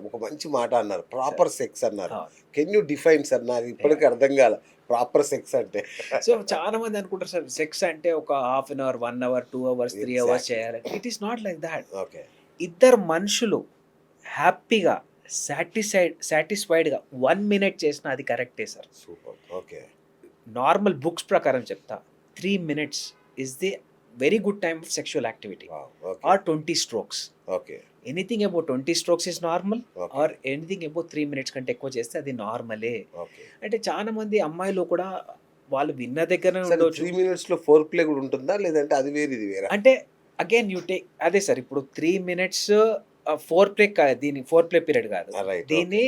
ఒక మంచి మాట అన్నారు. ప్రాపర్ సెక్స్ అన్నారు. అవును. Can you define sir? నాకు ఇప్పటికి అర్థం కాలే ప్రాపర్ సెక్స్ అంటే. సో, చాలా మంది అనుకుంటారు సార్ సెక్స్ అంటే ఒక half an hour, 1 hour, 2 hours, 3 hours exactly. చేయాలి. It is not like that. Okay. ఇద్దరు మనుషులు హ్యాపీగా సాటిస్ఫైడ్‌గా 1 మినిట్ చేసినా అది కరెక్టే sir. Super. Okay. Normal books ప్రకారం చెప్తా. 3 minutes is the very good time for sexual activity wow! Okay. Or 20 strokes. Okay. Anything about 20 strokes is normal okay. Or anything about 3 minutes కంటే ఎక్కువ చేస్తే అది నార్మలే. ఓకే. అంటే చాలా మంది అమ్మాయిలు కూడా వాళ్ళు విన్న దగ్గరనే సార్ ఉండొచ్చు. 3 మినిట్స్‌లో ఫోర్ ప్లే కూడా ఉంటుందా? లేదంటే అది వేరు ఇది వేరా? అంటే అగైన్ యూ టేక్ అదే సార్ ఇప్పుడు 3 మినిట్స్ ఫోర్ ప్లే దీని ఫోర్ ప్లే పీరియడ్ కాదు. రైట్. దీన్ని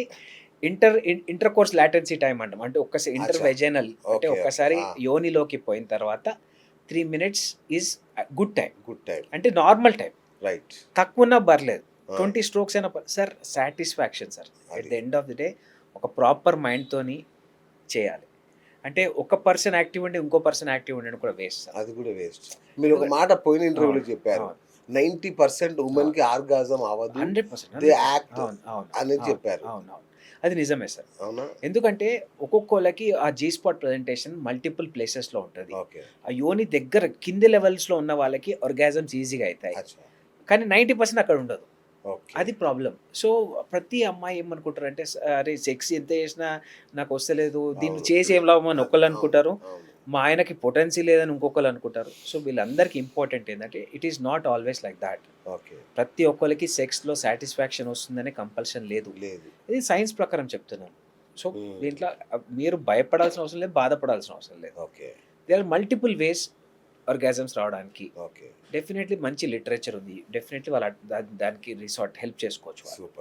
ఇంటర్ కోర్స్ లాటెన్సీ టైమ్ అంటాం. అంటే ఒక్కసారి ఇంటర్ అచ్చా! వెజైనల్ అంటే ఓకే. ఒక్కసారి ఆ! యోనిలోకి పోయిన తర్వాత 3 minutes is good time. Good time. అంటే నార్మల్ టైమ్. రైట్. తక్కువున్నా పర్లేదు. ఆ! 20 స్ట్రోక్స్ అయినా సార్ సాటిస్ఫాక్షన్ సార్. ఎట్ అది. The end of the day ఒక ప్రాపర్ మైండ్‌తోని చేయాలి. అంటే ఒక పర్సన్ యాక్టివ్ ఉండి ఇంకో పర్సన్ యాక్టివ్ ఉండడం కూడా వేస్ట్ సార్. అది కూడా వేస్ట్. మీరు ఒక మాట పోయిన ఇంటర్వ్యూలో అవును. చెప్పారు. అవును. 90% వుమెన్‌కి ఆర్గాజం అవ్వదు. 100%. దే యాక్ట్ అవును. అవును. అనేది అవును. చెప్పారు. అవునవును. అది నిజమే సార్. అవునా? ఎందుకంటే ఒక్కొక్కళ్ళకి ఆ జీ స్పాట్ ప్రెజెంటేషన్ మల్టిపుల్ ప్లేసెస్‌లో ఉంటది. ఓకే. ఆ యోని దగ్గర కింది లెవెల్స్‌లో ఉన్న వాళ్ళకి ఆర్గాజమ్స్ ఈజీగా అయితాయి. అచ్చా! కానీ 90% అక్కడ ఉండదు. ఓకే. అది ప్రాబ్లమ్. సో, ప్రతి అమ్మాయి ఏమనుకుంటారంటే అరే! సెక్స్ ఎంత చేసినా నాకొస్తలేదు. దీన్ని అవును. చేసి ఏం లాభం అని అవును. ఒకళ్ళనుకుంటారు. అవును. మా ఆయనకి పొటెన్సీ లేదని ఇంకొకళ్ళు అనుకుంటారు. సో, వీళ్ళందరికీ ఇంపార్టెంట్ ఏందంటే it is not always like that. Okay. ప్రతి ఒక్కళ్ళకి సెక్స్‌లో సాటిస్ఫాక్షన్ వస్తుందనే కంపల్షన్ లేదు. లేదు. ఇది సైన్స్ ప్రకారం చెప్తున్నాను. సో, హ్మ్. దీంట్లో మీరు భయపడాల్సిన అవసరం లేదు. బాధపడాల్సిన అవసరం లేదు. Okay. There are multiple ways orgasms రావడానికి. ఓకే. డెఫినైట్‌లీ మంచి లిటరేచర్ ఉంది. డెఫినైట్‌లీ వాళ్ళు దానికి హెల్ప్ చేసుకోవచ్చు వాళ్ళు. సూపర్.